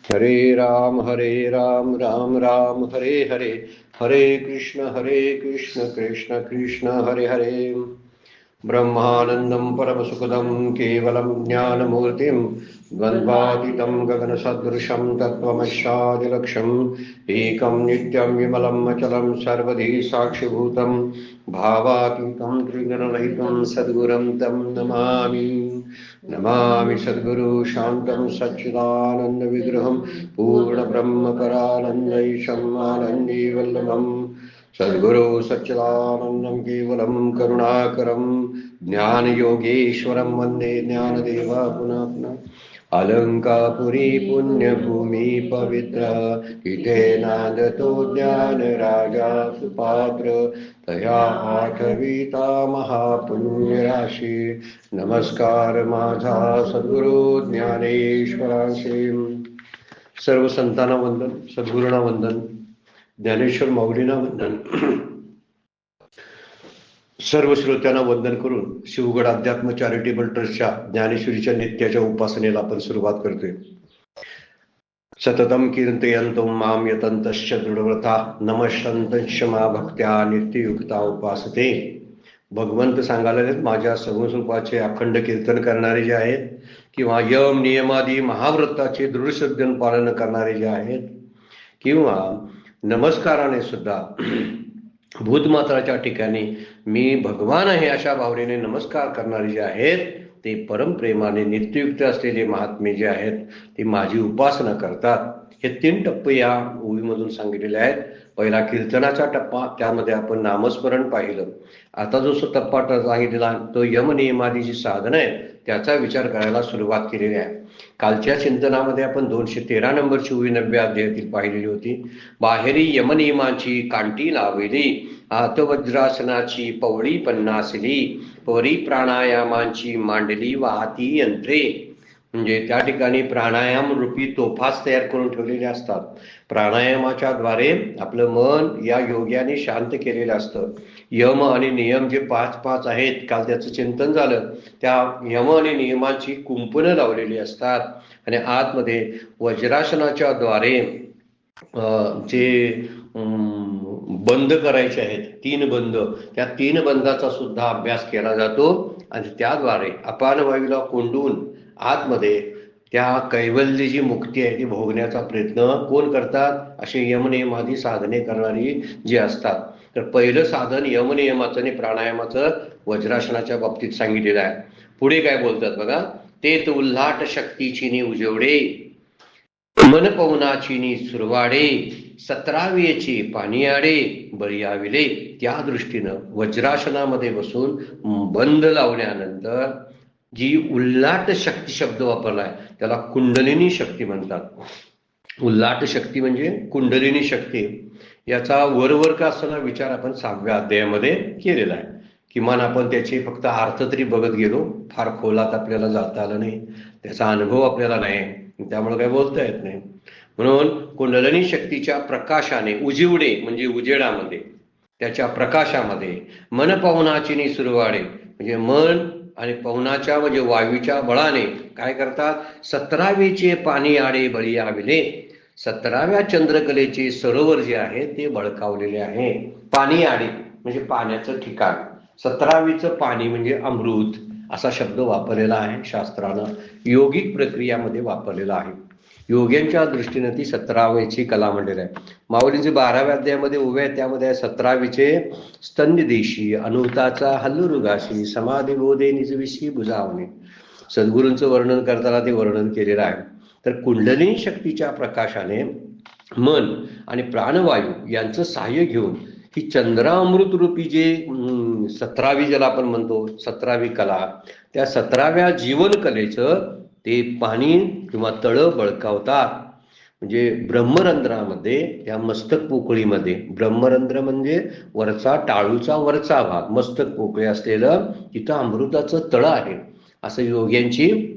हरे राम राम राम हरे हरे, हरे कृष्ण कृष्ण कृष्ण हरे हरे। ब्रह्मानंदं परमसुखदं केवलं ज्ञानमूर्तिं द्वन्द्वातीतं गगनसदृशं तत्त्वमस्यादिलक्ष्यम् एकं नित्यं विमलं अचलं सर्वधी साक्षिभूतं भावातीतं त्रिगुणरहितं सद्गुरुं तं नमामि। नमामि सद्गुरु शान्तं सच्चिदानन्दविग्रहं पूर्णब्रह्मपरानन्दैशम् आनन्दीवल्लभम् सद्गुरु सच्चिदानन्दं केवलं करुणाकरं ज्ञानयोगेश्वरं वन्दे ज्ञानदेवा पुनः पुनः। अलंकापुरी पुण्यभूमि पवित्र तिथे नांदतो ज्ञान राजा सुपात्र तया आठविता महापुण्य राशी। नमस्कार माझा सद्गुरु ज्ञानेश्वरांचे। सर्व संतांना वंदन, सद्गुरूंना वंदन, ज्ञानेश्वर माऊलींना वंदन, सर्व श्रोत्यांना वंदन करून शिवगड अध्यात्म चॅरिटेबल ट्रस्टच्या ज्ञानेश्वरीच्या नित्याच्या उपासनेला आपण सुरुवात करतोय। सततम कीर्तयन्तं माम यतन्तश्च दृढव्रता नमस्यन्तश्च मा भक्त्या नित्ययुक्ता उपासते। भगवंत सांगायला लागलेत, माझ्या सगुण रूपाचे अखंड कीर्तन करणारे जे आहेत किंवा यम नियमादी महाव्रताचे दृढ श्रद्धेने पालन करणारे जे आहेत किंवा नमस्काराने सुद्धा भूतमात्राच्या ठिकाणी मी भगवान आहे अशा भावनेने नमस्कार करणारे जे आहेत ते परमप्रेमाने नित्ययुक्त असलेले महात्मे जे आहेत ते माझी उपासना करतात। हे 3 टप्पे या ओळीमधून सांगितलेले आहेत। पहिला कीर्तनाचा टप्पा, त्यामध्ये आपण नामस्मरण पाहिलं। आता जो टप्पा सांगितलेला तो यमनियमादीची साधन आहे त्याचा विचार करायला सुरुवात केलेली आहे। कालच्या चिंतनामध्ये आपण 213 नंबर 24 अध्यायातील पाहिलेली होती। बाहेरी यमनियमांची कांटी लावली, आतवज्रासनाची पवळी पन्नासली, परी प्राणायामांची मांडली वाहती यंत्रे। म्हणजे त्या ठिकाणी प्राणायाम रूपी तोफाच तयार करून ठेवलेले असतात। प्राणायामाच्या द्वारे आपलं मन या योग्याने शांत केलेलं असतं। यम आणि नियम जे 5 आहेत, काल त्याचं चिंतन झालं। त्या यम आणि नियमांची कुंपणं लावलेली असतात आणि आतमध्ये वज्रासनाच्या द्वारे जे बंद करायचे आहेत 3 बंद, त्या 3 बंदाचा सुद्धा अभ्यास केला जातो आणि त्याद्वारे अपान वायूला कोंडून आतमध्ये त्या कैवल्य जी मुक्ती आहे ती भोगण्याचा प्रयत्न कोण करतात? असे यमनियमादी साधने करणारी जी असतात। तर पहिलं साधन यमनियमाचं आणि प्राणायामाचं वज्रासनाच्या बाबतीत सांगितलेलं आहे। पुढे काय बोलतात बघा, तेत उल्हाट शक्तीची उजवडे मन पवनाची सुरवाडे 17वेचे पाणी आडे बळी आविले। त्या दृष्टीनं वज्रासनामध्ये बसून बंद लावल्यानंतर जी उल्लाट शक्ती शब्द वापरलाय त्याला कुंडलिनी शक्ती म्हणतात। उल्लाट शक्ती म्हणजे कुंडलिनी शक्ती। याचा वरवर का असताना विचार आपण 6व्या अध्यायामध्ये केलेला आहे। किमान आपण त्याचे फक्त अर्थ तरी बघत गेलो, फार खोलात आपल्याला जाता आलं नाही, त्याचा अनुभव आपल्याला नाही, त्यामुळे काय बोलता येत नाही। म्हणून कुंडलिनी शक्तीच्या प्रकाशाने उजिवडे म्हणजे उजेडामध्ये, त्याच्या प्रकाशामध्ये मन पवनाची सुरवाडे म्हणजे मन आणि पवनाच्या म्हणजे वायूच्या बळाने काय करतात? 17वेचे पाणी आडे बळी आविले। 17व्या चंद्रकलेचे सरोवर जे आहे ते बळकावलेले आहे। पाणी आडे म्हणजे पाण्याचं ठिकाण, 17वीचं पाणी म्हणजे अमृत असा शब्द वापरलेला आहे शास्त्रानं, योगिक प्रक्रियामध्ये वापरलेला आहे। योग्यांच्या दृष्टीने ती 17वेची कला म्हणलेली आहे। माऊलींचे 12व्या अध्यायामध्ये उभे आहे, त्यामध्ये 17वीचे स्तन्यदेशी अनुताचा हल्लुरुगाशी समाधी बोधे निजविशी बुजावणे। सद्गुरूंचं वर्णन करताना ते वर्णन केलेलं आहे। तर कुंडलिनी शक्तीच्या प्रकाशाने मन आणि प्राणवायू यांचं सहाय्य घेऊन ही चंद्रामृत रूपी जे 17वी ज्याला आपण म्हणतो 17वी कला, त्या 17व्या जीवन कलेचं ते पाणी किंवा तळं बळकावतात। म्हणजे ब्रह्मरंध्रामध्ये त्या मस्तक पोकळीमध्ये, ब्रह्मरंध्र म्हणजे वरचा टाळूचा वरचा भाग, मस्तक पोकळी असलेलं तिथं अमृताचं तळं आहे असं योग्यांची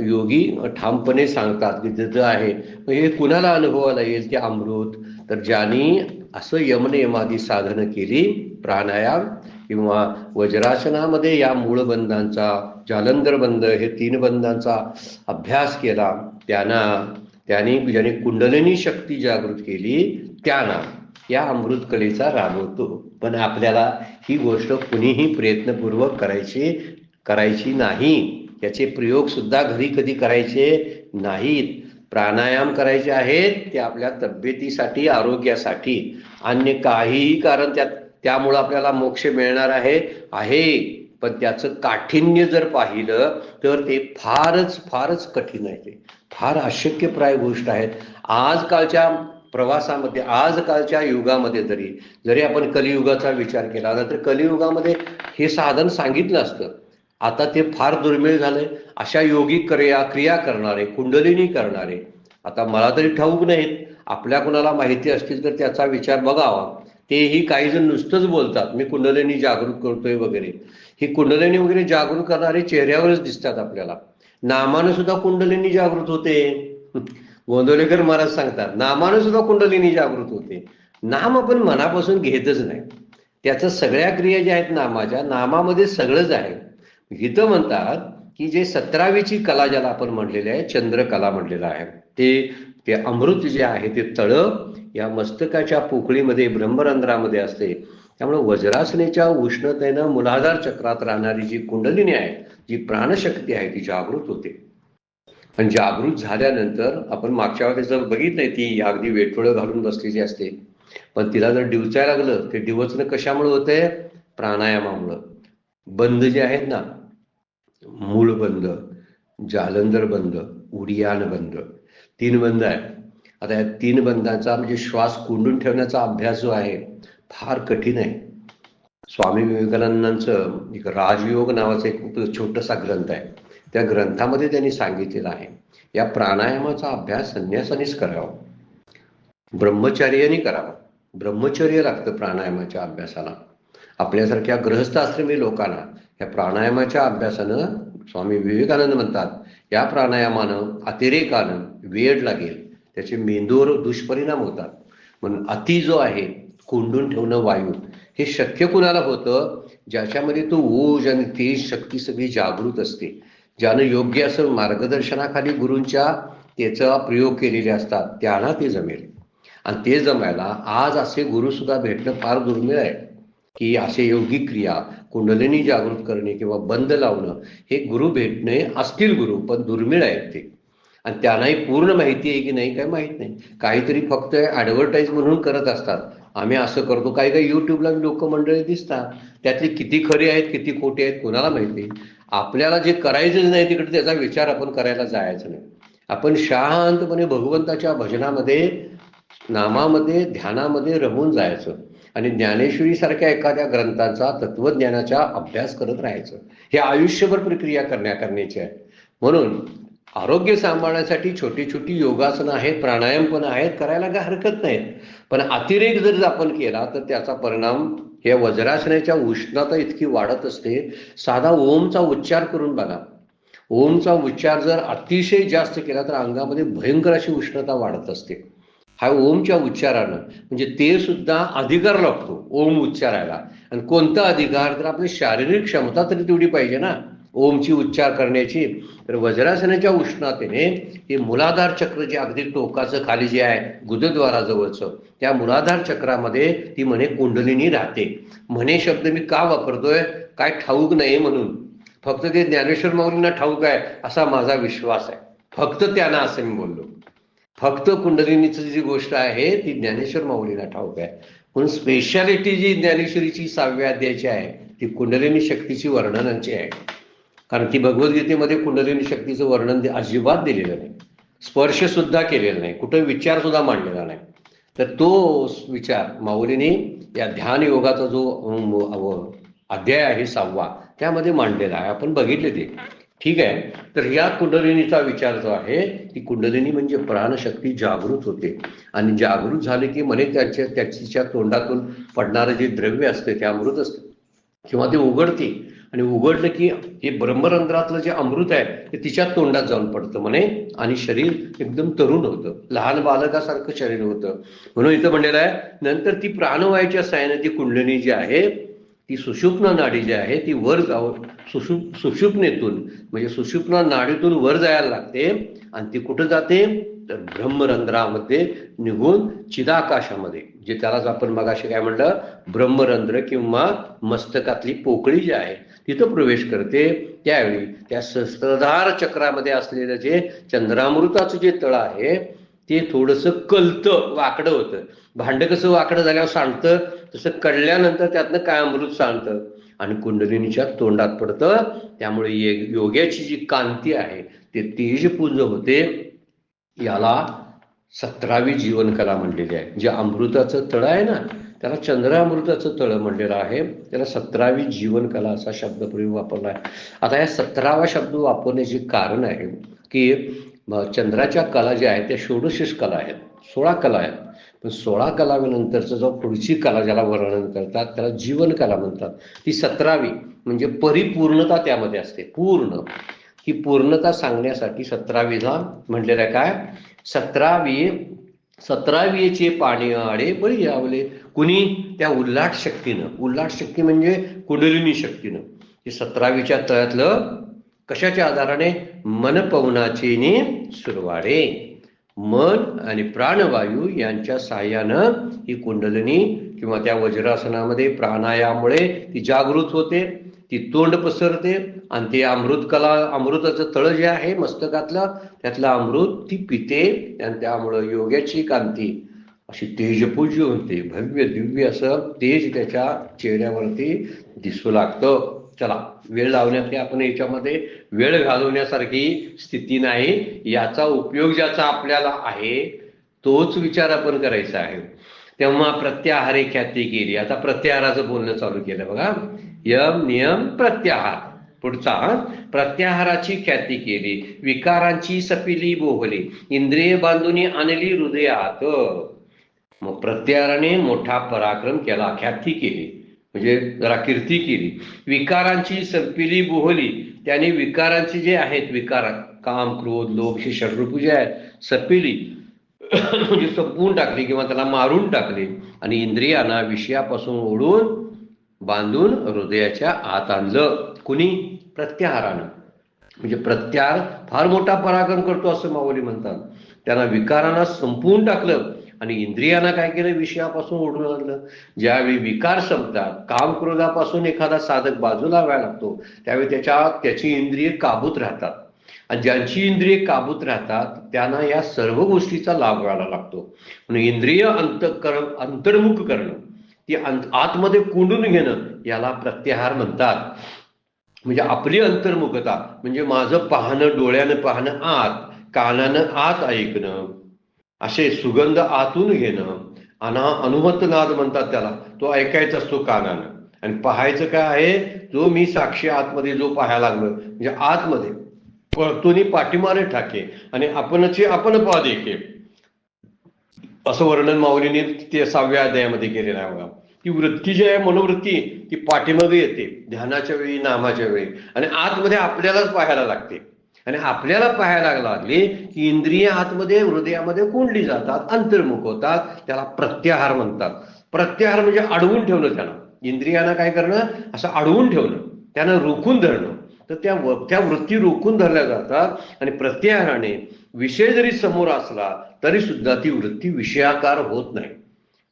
योगी ठामपणे सांगतात की तिथं आहे। हे कुणाला अनुभवाला येईल ते अमृत? तर ज्यांनी असं यमनियमादी साधनं केली, प्राणायाम किंवा वज्रासनामध्ये या मूळ बंधांचा, जालंधर बंध हे 3 बंधांचा अभ्यास केला त्याने ज्याने कुंडलिनी शक्ती जागृत केली त्यांना या अमृत कलेचा राग होतो. पण आपल्याला ही गोष्ट कुणीही प्रयत्नपूर्वक करायची नाही. याचे प्रयोग सुद्धा घरी कधी करायचे नाहीत. प्राणायाम करायचे आहेत ते आपल्या तब्येतीसाठी, आरोग्यासाठी. अन्य काहीही कारण त्यामुळं आपल्याला मोक्ष मिळणार आहे. पण त्याचं काठिण्य जर पाहिलं तर ते फारच कठीण आहे. ते फार अशक्यप्राय गोष्ट आहेत. आजकालच्या प्रवासामध्ये, आजकालच्या युगामध्ये जरी आपण कलियुगाचा विचार केला तर कलियुगामध्ये हे साधन सांगितलं असतं. आता ते फार दुर्मिळ झालंय. अशा योगिक क्रिया करणारे, कुंडलिनी करणारे आता मला तरी ठाऊक नाहीत. आपल्या कुणाला माहिती असतील तर त्याचा विचार बघावा. तेही काही जण नुसतंच बोलतात मी कुंडलिनी जागृत करतोय वगैरे. ही कुंडलिनी वगैरे जागृत करणारे चेहऱ्यावरच दिसतात आपल्याला. नामानं सुद्धा कुंडलिनी जागृत होते. गोंदवलेकर महाराज सांगतात नामानं सुद्धा कुंडलिनी जागृत होते. नाम आपण मनापासून घेतच नाही. त्याचं सगळ्या क्रिया ज्या आहेत नामामध्ये सगळंच आहे. इथं म्हणतात की जे 17वीची कला ज्याला आपण म्हटलेले आहे, चंद्रकला म्हटलेलं आहे, ते अमृत जे आहे ते तळ या मस्तकाच्या पोकळीमध्ये, ब्रह्मरंध्रामध्ये असते. त्यामुळे वज्रासनेच्या उष्णतेनं मूलाधार चक्रात राहणारी जी कुंडलिनी आहे, जी प्राणशक्ती आहे, ती जागृत होते. आणि जागृत झाल्यानंतर आपण मागच्या वेळेस जर बघितलंय ती अगदी वेठोळं घालून बसलेली असते. पण तिला जर डिवचायला लागलं ते डिवचणं कशामुळे होतंय? प्राणायामामुळं. बंद जे आहेत ना, मूळ बंद, जालंधर बंद, उडियान बंद, 3 बंद आहेत. आता या 3 बंधांचा म्हणजे श्वास कोंडून ठेवण्याचा अभ्यास जो आहे फार कठीण आहे. स्वामी विवेकानंदांचं एक राजयोग नावाचा एक छोटासा ग्रंथ आहे. त्या ग्रंथामध्ये त्यांनी सांगितलेलं आहे या प्राणायामाचा अभ्यास संन्यासानीच करावा, ब्रह्मचर्याने करावा. ब्रह्मचर्य लागतं प्राणायामाच्या अभ्यासाला. आपल्यासारख्या गृहस्थाश्रमी लोकांना या प्राणायामाच्या अभ्यासानं, स्वामी विवेकानंद म्हणतात, या प्राणायामानं अतिरेकानं वेळ लागेल, त्याचे मेंदूवर दुष्परिणाम होतात. म्हणून अति जो आहे कोंडून ठेवणं वायू, हे शक्य कुणाला होतं? ज्याच्यामध्ये तो ओज आणि तेज शक्ती सगळी जागृत असते, ज्यानं योग्य असं मार्गदर्शनाखाली गुरूंच्या त्याचा प्रयोग केलेले असतात, त्यांना ते जमेल. आणि ते जमायला आज असे गुरु सुद्धा भेटणं फार दुर्मिळ आहे. की असे योगिक क्रिया, कुंडलिनी जागृत करणे किंवा बंद लावणं, हे गुरु भेटणे असतील गुरु, पण दुर्मिळ आहेत ते. आणि त्यांनाही पूर्ण माहिती आहे की नाही काय माहीत नाही. काहीतरी फक्त ॲडव्हर्टाईज म्हणून करत असतात, आम्ही असं करतो. काही युट्यूबला लोक मंडळी दिसतात, त्यातली किती खरी आहेत किती खोटी आहेत कोणाला माहिती. आपल्याला जे करायचंच नाही तिकडे त्याचा विचार आपण करायला जायचं नाही. आपण शांतपणे भगवंताच्या भजनामध्ये, नामामध्ये, ध्यानामध्ये रमून जायचं आणि ज्ञानेश्वरी सारख्या एखाद्या ग्रंथाचा, तत्वज्ञानाचा अभ्यास करत राहायचं. हे आयुष्यभर प्रक्रिया करण्याची आहे. म्हणून आरोग्य सांभाळण्यासाठी छोटी छोटी योगासनं आहेत, प्राणायाम पण आहेत, करायला काय हरकत नाही. पण अतिरेक जर आपण केला तर त्याचा परिणाम या वज्रासनाच्या उष्णता इतकी वाढत असते. साधा ओमचा उच्चार करून बघा. ओमचा उच्चार जर अतिशय जास्त केला तर अंगामध्ये भयंकर अशी उष्णता वाढत असते. हा ओमच्या उच्चारानं म्हणजे ते सुद्धा अधिकार लागतो ओम उच्चारायला. आणि कोणता अधिकार? तर आपली शारीरिक क्षमता तरी तेवढी पाहिजे ना ओमची उच्चार करण्याची. तर वज्रासनाच्या उष्णतेने हे मूलाधार चक्र जे अगदी टोकाचं खाली जे आहे गुदद्वाराजवळचं, त्या मूलाधार चक्रामध्ये ती म्हणे कुंडलिनी राहते. म्हणे शब्द मी का वापरतोय काय ठाऊक नाही म्हणून, फक्त ते ज्ञानेश्वर माऊलींना ठाऊक आहे असा माझा विश्वास आहे. फक्त त्यांना असं मी बोललो. फक्त कुंडलिनीची जी गोष्ट आहे ती ज्ञानेश्वर माऊलींना ठाऊक आहे. म्हणून स्पेशालिटी जी ज्ञानेश्वरीची 6व्या अध्यायाची आहे ती कुंडलिनी शक्तीची वर्णनांची आहे. कारण ती भगवद्गीतेमध्ये कुंडलिनी शक्तीचं वर्णन अजिबात दिलेलं नाही, स्पर्श सुद्धा केलेला नाही, कुठं विचार सुद्धा मांडलेला नाही. तर तो विचार माऊलींनी या ध्यान योगाचा जो अध्याय आहे 6वा त्यामध्ये मांडलेला आहे. आपण बघितले ते, ठीक आहे. तर या कुंडलिनीचा विचार जो आहे, ती कुंडलिनी म्हणजे प्राणशक्ती जागृत होते. आणि जागृत झाले की म्हणे त्याच्या तोंडातून पडणारं जे द्रव्य असते ते अमृत असते किंवा ते उघडते. आणि उघडलं की हे ब्रह्मरंध्रातलं जे अमृत आहे ते तिच्या तोंडात जाऊन पडतं म्हणे. आणि शरीर एकदम तरुण होतं, लहान बालकासारखं शरीर होतं. म्हणून इथं म्हणलेलं आहे नंतर ती प्राणवायूच्या साहाय्याने ती कुंडलिनी जी आहे ती सुषुप्ना नाडी जी आहे ती वर जाऊन सुषुप्नेतून म्हणजे सुषुप्ना नाडीतून वर जायला लागते आणि ती कुठं जाते तर ब्रह्मरंध्रामध्ये निघून चिदाकाशामध्ये, जे त्यालाच आपण मगाशी काय म्हणलं ब्रह्मरंध्र किंवा मस्तकातली पोकळी जी आहे तिथं प्रवेश करते. त्यावेळी त्या सहस्त्रधार चक्रामध्ये असलेलं जे चंद्रामृताचं जे तळ आहे ते थोडंसं कलतं, वाकडं होतं. भांड कसं वाकडं झाल्यावर सांडतं तसं कळल्यानंतर त्यातनं काय अमृत सांडतं आणि कुंडलिनीच्या तोंडात पडतं. त्यामुळे योग्याची जी कांती आहे ते तेजपुंज होते. याला 17वी जीवनकला म्हणलेली आहे. जे अमृताचं तळ आहे ना त्याला चंद्रामृताचं तळ म्हणलेलं आहे. त्याला 17वी जीवनकला असा शब्द प्रयोग वापरला आहे. आता या 17वा शब्द वापरण्याचे कारण आहे की चंद्राच्या कला ज्या आहेत त्या षोडश कला आहेत, 16 कला आहेत. पण 16 कलानंतरचं जो पुढची कला ज्याला वर्णन करतात त्याला जीवनकला म्हणतात. ती 17वी म्हणजे परिपूर्णता त्यामध्ये असते. पूर्ण ही पूर्णता सांगण्यासाठी 17वीला म्हटलेलं आहे काय 17वीचे पाणी आडे बळी यावले. कुणी त्या उल्लाट शक्तीनं, उल्लाट शक्ती म्हणजे कुंडलिनी शक्तीनं, हे 17वीच्या तळ्यातलं कशाच्या आधाराने मन पवनाचे सुरवाडे, मन आणि प्राणवायू यांच्या साह्यानं ही कुंडलिनी किंवा त्या वज्रासनामध्ये प्राणायामुळे ती जागृत होते, ती तोंड पसरते आणि ते अमृताचं तळ जे आहे मस्तकातलं त्यातलं अमृत ती पिते आणि त्यामुळं योग्याची कांती अशी तेजपूज्य होते. भव्य दिव्य असं तेज त्याच्या चेहऱ्यावरती दिसू लागतं. चला, वेळ लावण्यासाठी आपण याच्यामध्ये वेळ घालवण्यासारखी स्थिती नाही. याचा उपयोग ज्याचा आपल्याला आहे तोच विचार आपण करायचा आहे. तेव्हा प्रत्याहारे ख्याती केली. आता प्रत्याहाराचं बोलणं चालू केलं बघा. यम नियम प्रत्याहार. पुढचा प्रत्याहाराची ख्याती केली, विकारांची सपिली बोहली, इंद्रिय बांधून आणली हृदयात. मग प्रत्याहाराने मोठा पराक्रम केला, ख्याती केली म्हणजे जरा कीर्ती केली. विकारांची सपिली बोहली, त्याने विकारांची जे आहेत विकार काम क्रोध लोभ ही षड्रूप जे आहेत सपिली म्हणजे संपवून टाकली किंवा त्याला मारून टाकले आणि इंद्रियांना विषयापासून ओढून बांधून हृदयाच्या आत आणलं. कुणी प्रत्याहारानं. म्हणजे प्रत्याहार फार मोठा पराक्रम करतो असं माऊली म्हणतात. त्यांना विकारांना संपवून टाकलं आणि इंद्रियांना काय केलं विषयापासून ओढून आणलं. ज्यावेळी विकार संपतात, काम क्रोधापासून एखादा साधक बाजूला व्हायला लागतो त्यावेळी त्याची इंद्रिय काबूत राहतात आणि ज्यांची इंद्रिय काबूत राहतात त्यांना या सर्व गोष्टीचा लाभ व्हायला लागतो. म्हणून इंद्रिय अंतर्मुख करणं, ती आतमध्ये कोंडून घेणं याला प्रत्याहार म्हणतात. म्हणजे आपली अंतर्मुखता म्हणजे माझं पाहणं, डोळ्यानं पाहणं आत, कानानं आत ऐकणं, असे सुगंध आतून घेणं. अनुमत नाद म्हणतात त्याला, तो ऐकायचा असतो कानानं. आणि पाहायचं काय आहे, जो मी साक्षी आतमध्ये जो पाहायला लागलो म्हणजे आतमध्ये पळतोनी पाठीमारे ठाके आणि आपणचे आपण पा देखे असं वर्णन माऊलीने ते 6व्या अध्यायामध्ये केलेलं आहे बघा. ती वृत्ती जी आहे मनोवृत्ती ती पाठीमागे येते ध्यानाच्या वेळी, नामाच्या वेळी आणि आतमध्ये आपल्यालाच पाहायला लागते. आणि आपल्याला पाहायला लागले की इंद्रिय आतमध्ये हृदयामध्ये कोंडली जातात, अंतर्मुख होतात. त्याला प्रत्याहार म्हणतात. प्रत्याहार म्हणजे अडवून ठेवणं. त्याला इंद्रियांना काय करणं, असं अडवून ठेवणं, त्यांना रोखून धरणं. तर त्या वृत्ती रोखून धरल्या जातात आणि प्रत्याहाराने विषय जरी समोर असला तरी सुद्धा ती वृत्ती विषयाकार होत नाही.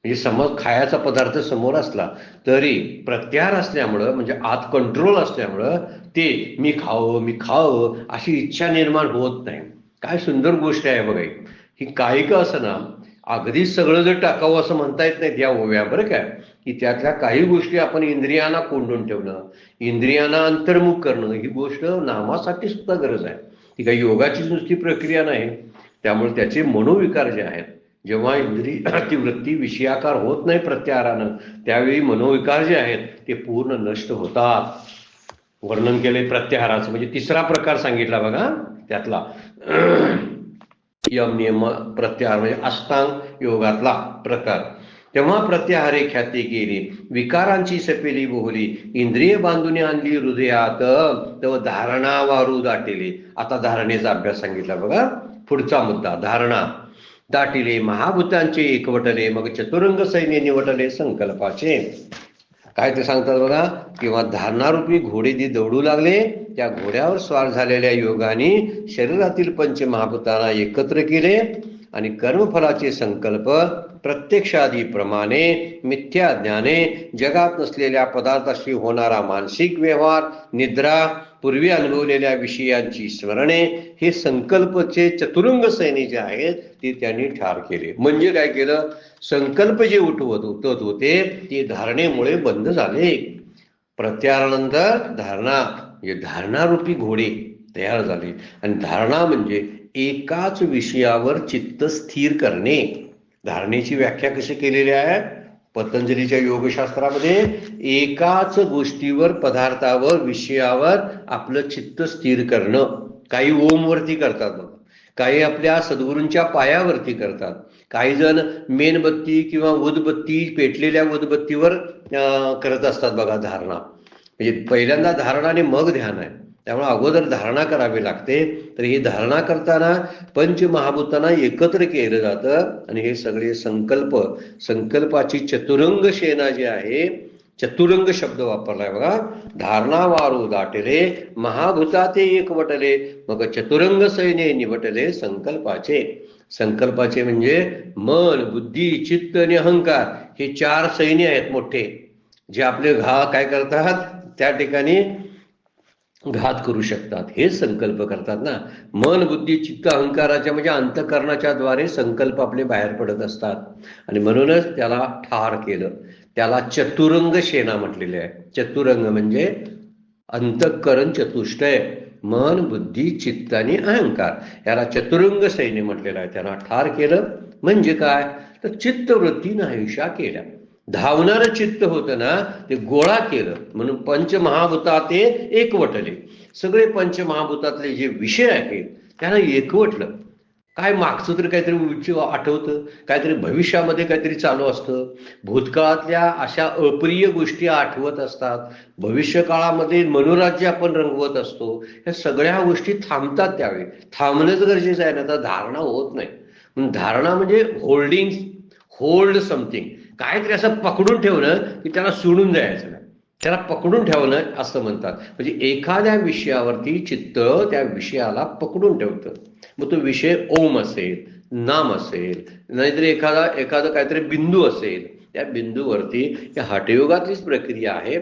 म्हणजे समज खायचा पदार्थ समोर असला तरी प्रत्याहार असल्यामुळं म्हणजे आत कंट्रोल असल्यामुळं ते मी खावं अशी इच्छा निर्माण होत नाही. काय सुंदर गोष्ट आहे बघा ही. काही का असं ना अगदी सगळं जर टाकावं असं म्हणता येत नाही या ओव्या, बरं काय, की त्यातल्या काही गोष्टी आपण इंद्रियांना कोंडून ठेवणं, इंद्रियांना अंतर्मुख करणं ही गोष्ट नामासाठी सुद्धा गरज आहे. ती काही योगाची नुसती प्रक्रिया नाही. त्यामुळे त्याचे मनोविकार जे आहेत, जेव्हा ती वृत्ती विषयाकार होत नाही प्रत्याहारानं, त्यावेळी मनोविकार जे आहेत ते पूर्ण नष्ट होतात. वर्णन केले प्रत्याहाराचं म्हणजे 3रा प्रकार सांगितला बघा त्यातला यम नियम प्रत्याहार म्हणजे अष्टांग योगातला प्रकार. तेव्हा प्रत्याहारे ख्याती केली, विकारांची सपेली बोहली, इंद्रिय बांधून आणली हृदयात, तेव्हा धारणा वारू दाटिले. आता धारणेचा अभ्यास सांगितला बघा. पुढचा मुद्दा धारणा. दाटिले महाभूतांचे एकवटले, मग चतुरंग सैन्य निवटले संकल्पाचे. काय ते सांगतात बघा, किंवा धारणारूपी घोडे जे दौडू लागले, त्या घोड्यावर स्वार झालेल्या योगाने शरीरातील पंचमहाभूतांना एकत्र केले आणि कर्मफलाचे संकल्प प्रत्यक्षादीप्रमाणे मिथ्या ज्ञाने जगात नसलेल्या पदार्थाशी होणारा मानसिक व्यवहार, निद्रा, पूर्वी अनुभवलेल्या विषयांची स्मरणे, हे संकल्पचे चतुरंग सैनी जे आहेत ते त्यांनी ठार केले. म्हणजे काय केलं, संकल्प जे उठवत होते ते धारणेमुळे बंद झाले. प्रत्यारानंतर धारणा म्हणजे धारणारूपी घोडे तयार झाले. आणि धारणा म्हणजे एकाच विषयावर चित्त स्थिर करणे. धारणेची व्याख्या कशी केलेली आहे पतंजलीच्या योगशास्त्रामध्ये, एकाच गोष्टीवर, पदार्थावर, विषयावर आपलं चित्त स्थिर करणं. काही ओमवरती करतात, काही आपल्या सद्गुरूंच्या पायावरती करतात, काही जण मेणबत्ती किंवा उदबत्ती, पेटलेल्या उदबत्तीवर करत असतात बघा धारणा. म्हणजे पहिल्यांदा धारणा आणि मग ध्यान आहे, त्यामुळे अगोदर धारणा करावी लागते. तर ही धारणा करताना पंचमहाभूतांना एकत्र केलं जातं आणि हे सगळे संकल्पाची चतुरंग सेना जी आहे, चतुरंग शब्द वापरलाय बघा, धारणा वारू दाटले महाभूताते एकवटले, मग चतुरंग सैन्य निवटले संकल्पाचे. संकल्पाचे म्हणजे मन, बुद्धी, चित्त आणि अहंकार, हे 4 सैन्य आहेत मोठे, जे आपले काय करतात त्या ठिकाणी घात करू शकतात. हे संकल्प करतात ना. मन, बुद्धी, चित्त, अहंकाराच्या म्हणजे अंतःकरणाच्या द्वारे संकल्प आपले बाहेर पडत असतात. आणि म्हणूनच त्याला ठार केलं. त्याला चतुरंग सेना म्हटलेले आहे. चतुरंग म्हणजे अंतःकरण चतुष्टय, मन, बुद्धी, चित्त आणि अहंकार, याला चतुरंग सैन्य म्हटलेलं आहे. त्यांना ठार केलं म्हणजे काय, तर चित्तवृत्ती नाहीशा केल्या. धावणारं चित्त होतं ना ते गोळा केलं, म्हणून पंचमहाभूतात ते एकवटले. सगळे पंचमहाभूतातले जे विषय आहेत त्यांना एकवटलं. काय मागचं तर काहीतरी आठवतं, काहीतरी भविष्यामध्ये काहीतरी चालू असतं, भूतकाळातल्या अशा अप्रिय गोष्टी आठवत असतात, भविष्य काळामध्ये मनोराज्य आपण रंगवत असतो. ह्या सगळ्या गोष्टी थांबतात. त्यावेळी थांबणंच गरजेचं आहे ना, तर धारणा होत नाही. म्हणून धारणा म्हणजे होल्ड समथिंग, काहीतरी असं पकडून ठेवणं की त्याला सोडून जायचं नाही, त्याला पकडून ठेवणं असं म्हणतात. म्हणजे एखाद्या विषयावरती चित्त त्या विषयाला पकडून ठेवतं. मग तो विषय ओम असेल, नाम असेल, नाहीतरी एखादा काहीतरी बिंदू असेल, त्या बिंदूवरती या हठयोगातलीच प्रक्रिया आहे.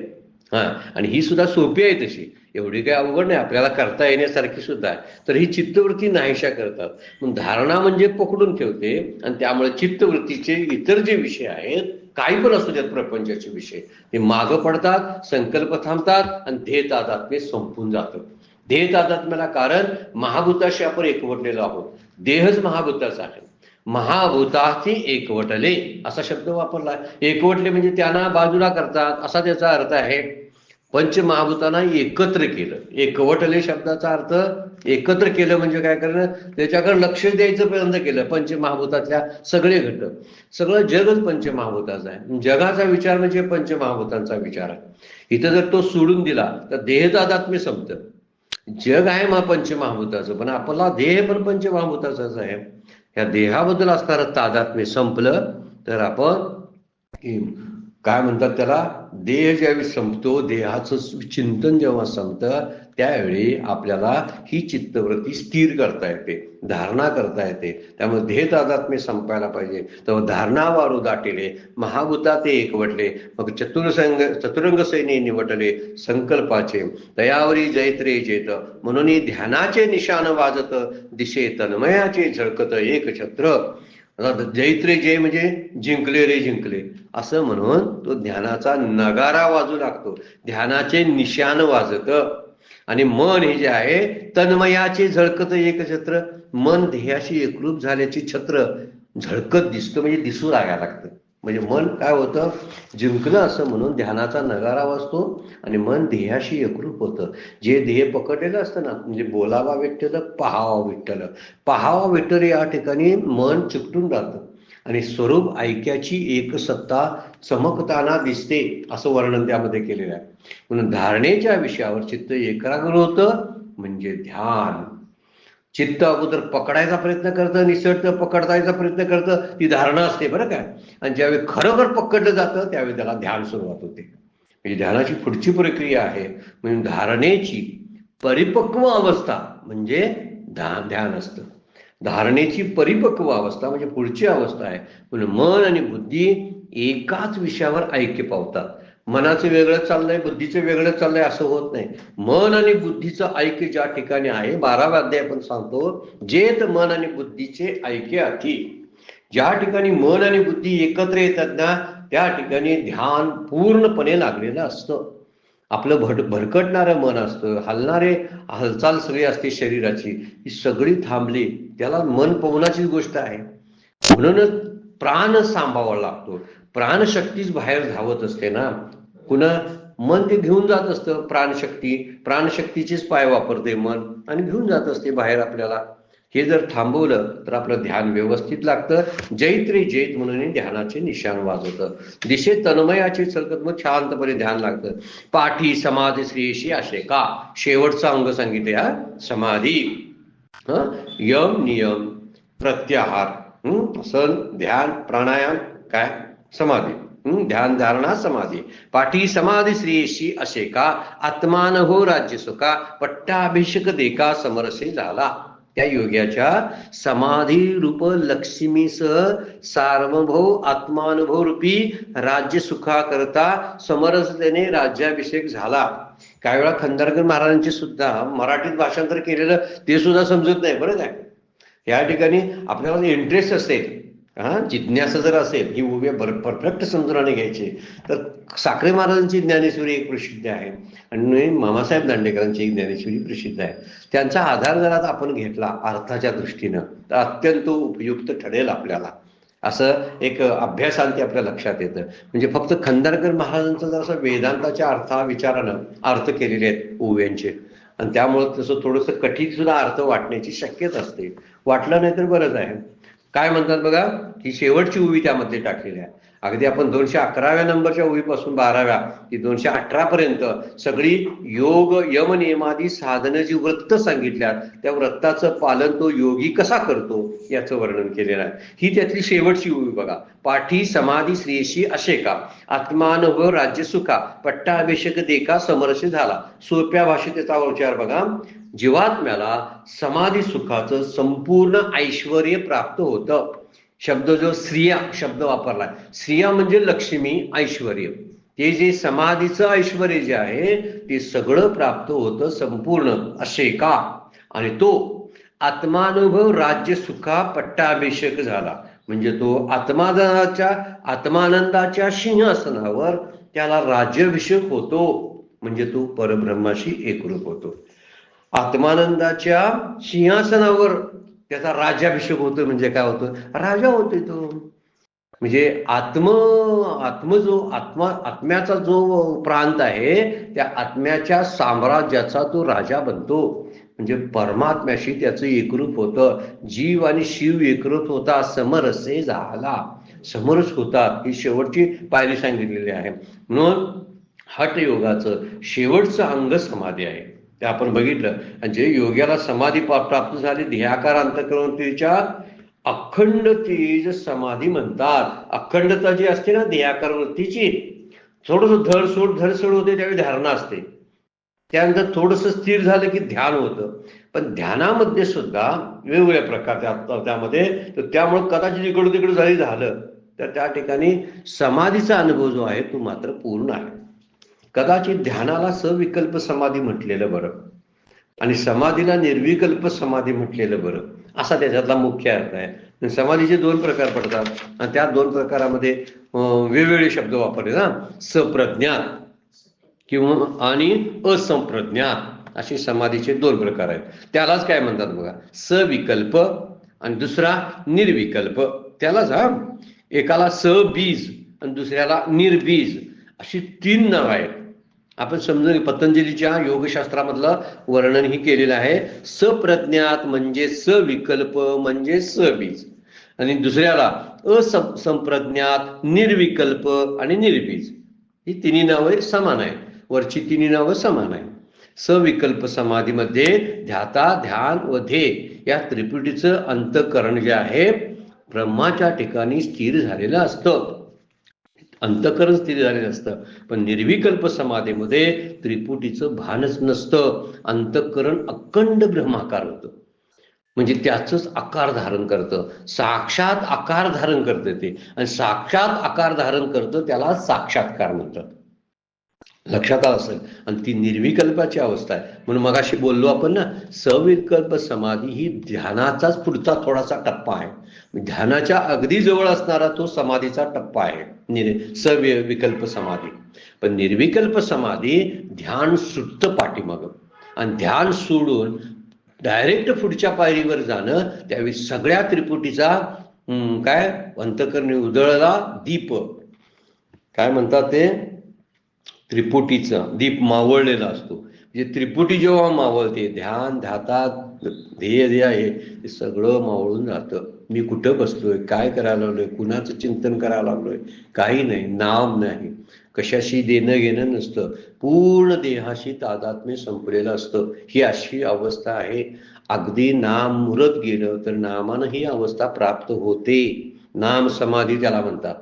आणि ही सुद्धा सोपी आहे, तशी एवढी काही अवघड नाही, आपल्याला करता येण्यासारखी सुद्धा आहे. तर ही चित्तवृत्ती नाहीशा करतात. मग धारणा म्हणजे पकडून ठेवते, आणि त्यामुळे चित्तवृत्तीचे इतर जे विषय आहेत, काही पण असू द्यात प्रपंचाचे विषय, ते मागं पडतात, संकल्प थांबतात आणि ध्येय तादात्म्य संपून जातं. ध्येय तादात्म्याला कारण महाभूताशी आपण एकवटलेलो आहोत. देहच महाभूताचा आहे. महाभूताची एकवटले असा शब्द वापरला. एकवटले म्हणजे त्यांना बाजूला करतात असा त्याचा अर्थ आहे. पंचमहाभूतांना एकत्र केलं. एकवटले शब्दाचा अर्थ एकत्र केलं म्हणजे काय करणं, त्याच्याकडे लक्ष द्यायचं प्रयत्न केलं. पंचमहाभूतातल्या सगळे घटक, सगळं जगच पंचमहाभूताचं आहे. जगाचा विचार म्हणजे पंचमहाभूतांचा विचार आहे. इथं जर तो सोडून दिला तर देहतादात्म्य संपतं. जग आहे मग पंचमहाभूताचं, पण आपला देह पण पंचमहाभूताचाच आहे. या देहाबद्दल असणारं तादात्म्य संपलं तर आपण काय म्हणतात त्याला, देह ज्यावेळी संपतो, देहाचं चिंतन जेव्हा संपतं, त्यावेळी आपल्याला ही चित्तवृत्ती स्थिर करता येते, धारणा करता येते. त्यामुळे देह तादात्म्य संपायला पाहिजे. तर धारणा वारू दाटिले महाभूतात ते एकवटले, मग चतुरंग सैन्य निवटले संकल्पाचे, दयावरी जैत्रे जेत, म्हणून ध्यानाचे निशान वाजत, दिशे तन्मयाचे झळकत एक छत्र. जैत्रे जय म्हणजे जिंकले रे जिंकले, असं म्हणून तो ध्यानाचा नगारा वाजू लागतो, ध्यानाचे निशान वाजत. आणि मन हे जे आहे तन्मयाचे झळकत एक छत्र, मन ध्येयाशी एकरूप झाल्याची छत्र झळकत दिसतं, म्हणजे दिसू लागायला लागतं. म्हणजे मन काय होतं, जिंकलं असं म्हणून ध्यानाचा नगारा वाजतो आणि मन ध्येयाशी एकरूप होतं. जे ध्येय पकडलेलं असतं ना, म्हणजे बोलावा विठ्ठल, पहावा विठ्ठल, पहावा विठ्ठल या ठिकाणी मन चिकटून राहतं आणि स्वरूप ऐक्याची एक सत्ता चमकताना दिसते, असं वर्णन त्यामध्ये केलेलं आहे. म्हणून धारणेच्या विषयावर चित्त एकाग्र होतं म्हणजे ध्यान. चित्त अगोदर पकडायचा प्रयत्न करतं, निसटतं, पकडतायचा प्रयत्न करतं, ती धारणा असते बरं काय. आणि ज्यावेळी खरोखर पकडलं जातं त्यावेळी त्याला ध्यान सुरुवात होते. म्हणजे ध्यानाची पुढची प्रक्रिया आहे म्हणजे धारणेची परिपक्व अवस्था म्हणजे ध्यान असतं. धारणेची परिपक्व अवस्था म्हणजे पुढची अवस्था आहे. म्हणून मन आणि बुद्धी एकाच विषयावर ऐक्य पावतात. मनाचं वेगळं चाललंय, बुद्धीचं वेगळं चाललंय असं होत नाही. मन आणि बुद्धीचं ऐक्य ज्या ठिकाणी आहे, 12व्या अध्याय आपण सांगतो, जेत मन आणि बुद्धीचे ऐक्य अति. ज्या ठिकाणी मन आणि बुद्धी एकत्र येतात ना, त्या ठिकाणी ध्यान पूर्णपणे लागलेलं असतं. आपलं भरकटणारं मन असतं, हलणारे हालचाल सगळी असते शरीराची, ही सगळी थांबली, त्याला मन पवनाची गोष्ट आहे. म्हणूनच प्राण सांभाळावा लागतो. प्राणशक्तीच बाहेर धावत असते ना. पुन्हा मन ते घेऊन जात असतं, प्राणशक्तीचेच पाय वापरते मन आणि घेऊन जात असते बाहेर आपल्याला. हे जर थांबवलं तर आपलं ध्यान व्यवस्थित लागतं. जैत रे जैत म्हणून ध्यानाचे निशाण वाजवतं. दिशे तन्मयाचे चलकत मग शांतपणे ध्यान लागतं. पाठी समाधी श्रेयशी असे का, शेवटचं अंग सांगितले हा समाधी. यम नियम प्रत्याहार, आसन ध्यान प्राणायाम काय समाधी, ध्यान धारणा समाधी. पाठी समाधी श्रेयशी असे का, आत्मान हो राज्य सुखा पट्टाभिषेक देका समरसे झाला. त्या योग्याच्या समाधी रूप लक्ष्मीसह सार्वभौम आत्मानुभव रूपी राज्य सुखा करता समरसतेने राज्याभिषेक झाला. काही वेळा खंदारकर महाराजांचे सुद्धा मराठीत भाषांतर केलेलं ते सुद्धा समजत नाही बरं काय. या ठिकाणी आपल्याला इंटरेस्ट असेल, जिज्ञासा जर असेल, ही उभ्या परफेक्ट समजून घ्यायची, तर साखरे महाराजांची ज्ञानेश्वरी एक प्रसिद्ध आहे आणि मामासाहेब दांडेकरांची एक ज्ञानेश्वरी प्रसिद्ध आहे. त्यांचा आधार जर आता आपण घेतला अर्थाच्या दृष्टीनं तर अत्यंत उपयुक्त ठरेल आपल्याला. असं एक अभ्यासांती आपल्या लक्षात येतं. म्हणजे फक्त खंदारकर महाराजांचा जर असं वेदांताच्या विचारानं अर्थ केलेले आहेत ओव्यांचे, आणि त्यामुळं तसं थोडंसं कठीण सुद्धा अर्थ वाटण्याची शक्यता असते. वाटलं नाही तर बरंच आहे. काय म्हणतात बघा, ही शेवटची ओवी त्यामध्ये टाकलेली आहे. अगदी आपण 211व्या नंबरच्या ओवीपासून 12व्या ती 218 पर्यंत सगळी योग यम नियमादी साधनाची व्रत सांगितल्यात. त्या व्रताचं पालन तो योगी कसा करतो याचं वर्णन केलेलं आहे. ही त्यातली शेवटची ओवी बघा. पाठी समाधी श्रेयशी असे का, आत्मानुभव राज्य सुखा पट्टाभिषेक देका समरसे झाला. सोप्या भाषेत त्याचा उच्चार बघा. जीवात्म्याला समाधी सुखाचं संपूर्ण ऐश्वर्य प्राप्त होतं. शब्द जो स्त्रिया शब्द वापरलाय, स्त्रिया म्हणजे लक्ष्मी ऐश्वर्य, ते जे समाधीचं ऐश्वर्य जे आहे ते सगळं प्राप्त होतं संपूर्ण असे का, आणि तो आत्मानुभव राज्य सुखा पट्टाभिषेक झाला. म्हणजे तो आत्मानंदाच्या सिंहासनावर त्याला राज्याभिषेक होतो. म्हणजे तो परब्रह्माशी एकरूप होतो. आत्मानंदाच्या सिंहासनावर त्याचा राज्याभिषेक होतो. म्हणजे काय होतं, राजा होतोय तो. म्हणजे आत्म्याचा जो प्रांत आहे त्या आत्म्याच्या साम्राज्याचा तो राजा बनतो. म्हणजे परमात्म्याशी त्याचं एकरूप होतं. जीव आणि शिव एकरूप होता, समरसे झाला. समरस होतात ही शेवटची पायरी सांगितलेली आहे. म्हणून हठयोगाचं शेवटचं अंग समाधी आहे. ते आपण बघितलं. आणि जे योग्याला समाधी प्राप्त झाली ध्येयाकार अंतःकरणतेच्या अखंड तेज समाधी म्हणतात. अखंडता जी असते ना ध्येयाकार वृत्तीची, थोडस धरसोड होते त्यावेळी धारणा असते. त्यानंतर थोडस स्थिर झालं की ध्यान होतं. पण ध्यानामध्ये सुद्धा वेगवेगळ्या प्रकारच्या त्यामध्ये, तर त्यामुळे कदाचित इकडं तिकडं जरी झालं तर त्या ठिकाणी समाधीचा अनुभव जो आहे तो मात्र पूर्ण आहे. कदाचित ध्यानाला सविकल्प समाधी म्हटलेलं बरं आणि समाधीला निर्विकल्प समाधी म्हटलेलं बरं, असा त्याच्यातला मुख्य अर्थ आहे. समाधीचे 2 प्रकार पडतात आणि त्या 2 प्रकारामध्ये वेगवेगळे शब्द वापरले ना, सप्रज्ञात किंवा आणि असंप्रज्ञात असे समाधीचे 2 प्रकार आहेत. त्यालाच काय म्हणतात बघा, सविकल्प आणि दुसरा निर्विकल्प. त्यालाच एकाला सबीज आणि दुसऱ्याला निर्बीज अशी 3 नावं आहेत. आपण समजून पतंजलीच्या योगशास्त्रामधलं वर्णन ही केलेलं आहे. सप्रज्ञात म्हणजे सविकल्प म्हणजे सबीज, आणि दुसऱ्याला असंप्रज्ञात निर्विकल्प आणि निर्बीज. ही 3 नावं समान आहेत. वरची 3 नावं समान आहेत. सविकल्प समाधीमध्ये ध्याता ध्यान व ध्येय या त्रिपुटीचं अंतःकरण जे आहे ब्रह्माच्या ठिकाणी स्थिर झालेलं असतं. अंतःकरण स्थिर झालेलं असतं. पण निर्विकल्प समाधीमध्ये त्रिपुटीचं भानच नसतं. अंतःकरण अखंड ब्रह्माकार होतं. म्हणजे त्याचंच आकार धारण करतं, साक्षात आकार धारण करतं ते. आणि साक्षात आकार धारण करतं त्याला साक्षात्कार म्हणतात. लक्षात आलं असेल. आणि ती निर्विकल्पाची अवस्था आहे. म्हणून मगाशी बोललो आपण ना, सविकल्प समाधी ही ध्यानाचाच पुढचा थोडासा टप्पा आहे. ध्यानाच्या अगदी जवळ असणारा तो समाधीचा टप्पा आहे सविकल्प समाधी. पण निर्विकल्प समाधी ध्यान सुटतं पाठीमागं. आणि ध्यान सोडून डायरेक्ट पुढच्या पायरीवर जाणं, त्यावेळी सगळ्या त्रिपुटीचा काय अंतःकरणी उजळला दीप, काय म्हणतात ते, त्रिपुटीचा दीप मावळलेला असतो. म्हणजे त्रिपुटी जेव्हा मावळते, ध्यान ध्यातात ध्येय जे आहे ते सगळं मावळून जातं. मी कुठं बसलोय, काय करायला लागलोय, कुणाचं चिंतन करायला लागलोय, काही नाही, नाम नाही, कशाशी देणं घेणं नसतं, पूर्ण देहाशी तादात्म्य संपलेलं असतं. ही अशी अवस्था आहे. अगदी नाम मुरत गेलं तर नामानं ही अवस्था प्राप्त होते. नाम समाधी त्याला म्हणतात.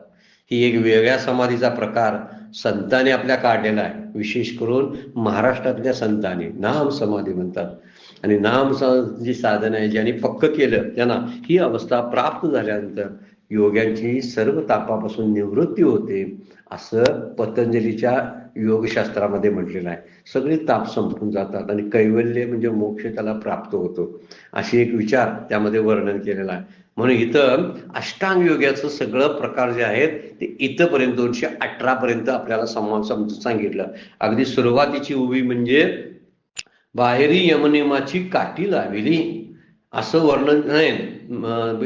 ही एक वेगळ्या समाधीचा प्रकार संतांनी आपल्या काढलेला आहे. विशेष करून महाराष्ट्रातल्या संतांनी नाम समाधी म्हणतात. आणि नाम जी साधन आहे, ज्यांनी पक्क केलं त्यांना ही अवस्था प्राप्त झाल्यानंतर योग्यांची सर्व तापापासून निवृत्ती होते, असं पतंजलीच्या योगशास्त्रामध्ये म्हटलेलं आहे. सगळे ताप संपून जातात आणि कैवल्य म्हणजे मोक्ष त्याला प्राप्त होतो, अशी एक विचार त्यामध्ये वर्णन केलेला आहे. म्हणून इथं अष्टांग योगाचं सगळं प्रकार जे आहेत ते इथंपर्यंत 218 पर्यंत आपल्याला समजून सांगितलं. अगदी सुरुवातीची उभी म्हणजे बाहेरी यमनियमाची काठी लाविली असं वर्णन नाही,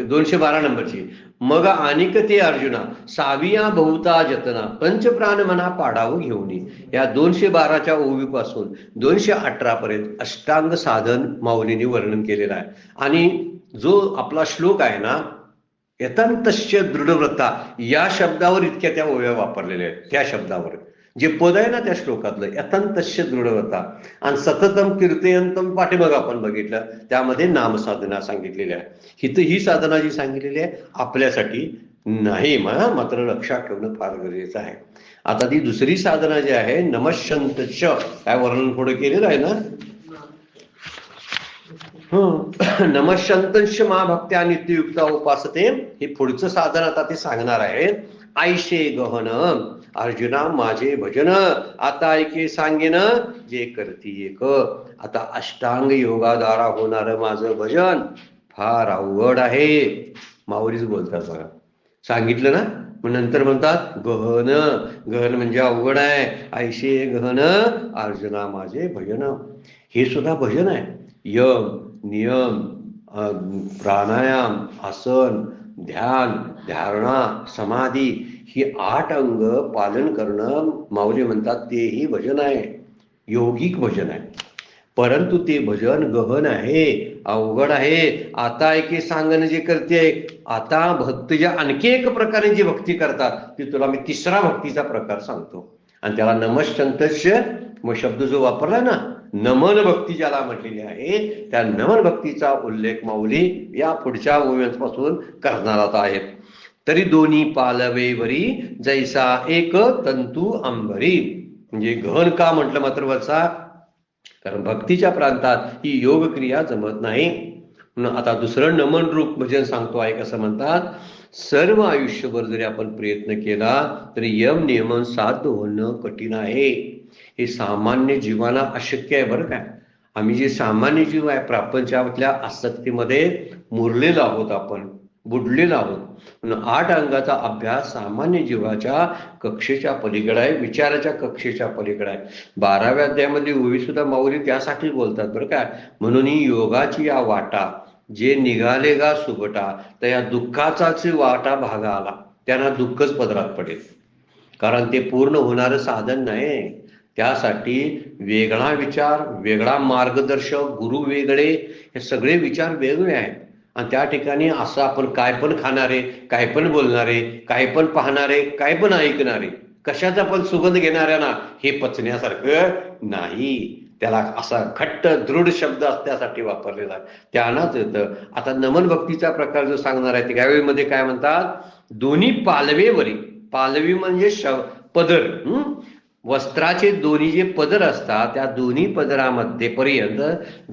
212 नंबरची. मग अनिक ते अर्जुना साविया बहुता जतना पंचप्राण मना पाडावं घेऊन. या 212च्या ओवीपासून 218 पर्यंत अष्टांग साधन माऊलीने वर्णन केलेलं आहे. आणि जो आपला श्लोक आहे ना, यतंतश्च दृढव्रता, या शब्दावर इतक्या त्या ओव्या वापरलेल्या आहेत. त्या शब्दावर जे पद आहे ना त्या श्लोकातलं, यतंतश्च दृढव्रता. आणि सततम कीर्तयंतम पाठीमागं आपण बघितलं, त्यामध्ये नामसाधना सांगितलेली आहे. ही साधना जी सांगितलेली आहे आपल्यासाठी नाही, मात्र लक्षात ठेवणं फार गरजेचं आहे. आता ती दुसरी साधना जी आहे नमश्शंतच, काय वर्णन पुढे केलेलं आहे ना, नमश्शंतंश मा भक्त्या नित्ययुक्ता उपासते, हे पुढचं साधन आता ते सांगणार आहे. आयशे गहन अर्जुना माझे भजन, आता ऐके सांगेन जे करती एक. आता अष्टांग योगाद्वारा होणार माझं भजन फार अवघड आहे. माऊलीच बोलतात बघा, सांगितलं ना. मग नंतर म्हणतात गहन, गहन म्हणजे अवघड आहे. आयशे गहन अर्जुना माझे भजन, हे सुद्धा भजन आहे. यम नियम, प्राणायाम, आसन, ध्यान, धारणा, समाधी, ही 8 अंग पालन करणं माऊली म्हणतात तेही भजन आहे, योगिक भजन आहे. परंतु ते भजन गहन आहे, अवघड आहे. आता एके सांगणं जे करते, आता भक्त ज्या आणखी एक प्रकारे जी भक्ती करतात ती तुला मी तिसरा भक्तीचा प्रकार सांगतो. आणि त्याला नमश्शंतच मग शब्द जो वापरला ना, नमन भक्ती ज्याला म्हटलेली आहे, त्या नमन भक्तीचा उल्लेख माऊली या पुढच्या ओव्यांपासून करणार आहेत. तरी दोन्ही पालवेवरी जैसा एक तंतू अंबरी. म्हणजे गहन का म्हटलं मात्र वरचा, कारण भक्तीच्या प्रांतात ही योग क्रिया जमत नाही. आता दुसरं नमन रूप भजन सांगतो आहे. कसं म्हणतात, सर्व आयुष्यभर जरी आपण प्रयत्न केला तरी यम नियमन साध्य होणं कठीण आहे. हे सामान्य जीवाला अशक्य आहे बरं काय. आम्ही जे सामान्य जीव आहे प्रापंचातल्या आसक्तीमध्ये मुरलेलो आहोत, आपण बुडलेलो आहोत. 8 अंगाचा अभ्यास सामान्य जीवाच्या कक्षेच्या पलीकडे आहे, विचाराच्या कक्षेच्या पलीकडे आहे. 12व्या अध्यायामध्ये ओवी सुद्धा माऊली त्यासाठी बोलतात बरं काय. म्हणून ही योगाची या वाटा जे निघाले गा सुबटा, तर या दुःखाचाच वाटा भागा आला, त्यांना दुःखच पदरात पडेल. कारण ते पूर्ण होणारं साधन नाही. त्यासाठी वेगळा विचार, वेगळा मार्गदर्शक, गुरु वेगळे, हे सगळे विचार वेगळे आहेत. आणि त्या ठिकाणी असं आपण काय पण खाणारे, काय पण बोलणारे, काय पण पाहणारे, काय पण ऐकणारे, कशाचा पण सुगंध घेणाऱ्यांना हे पचण्यासारखं नाही. त्याला असा घट्ट दृढ शब्द त्यासाठी वापरलेला आहे, त्यांनाच येतं. आता नमन भक्तीचा प्रकार जो सांगणार आहे ते गावेमध्ये काय म्हणतात, दोन्ही पालवेवरी. पालवी म्हणजे पदर. वस्त्राचे दोन्ही जे पदर असतात त्या दोन्ही पदरामध्ये पर्यंत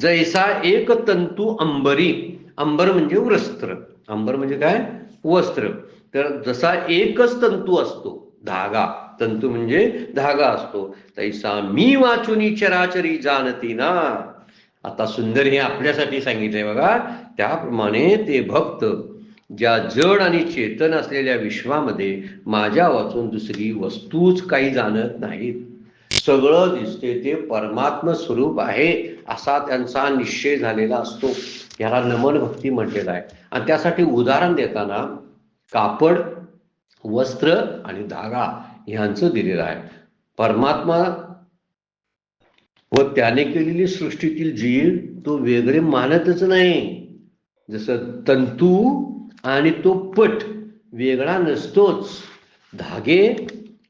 जैसा एक तंतू अंबरी. अंबर म्हणजे वस्त्र. अंबर म्हणजे काय? वस्त्र. तर जसा एकच तंतू असतो धागा, तंतू म्हणजे धागा असतो, तैसा मी वाचुनी चराचरी जानती ना. आता सुंदर हे आपल्यासाठी सांगितलंय बघा. त्याप्रमाणे ते भक्त ज्या जड आणि चेतन असलेल्या विश्वामध्ये माझ्या वाचून दुसरी वस्तूच काही जाणत नाहीत. सगळं दिसते ते परमात्म स्वरूप आहे असा त्यांचा निश्चय झालेला असतो. याला नमन भक्ती म्हटलेला आहे. आणि त्यासाठी उदाहरण देताना कापड, वस्त्र आणि धागा ह्यांचं दिलेलं आहे. परमात्मा व त्याने केलेली सृष्टीतील जीव तो वेगळे मानतच नाही. जसं तंतू आणि तो पट वेगळा नसतोच, धागे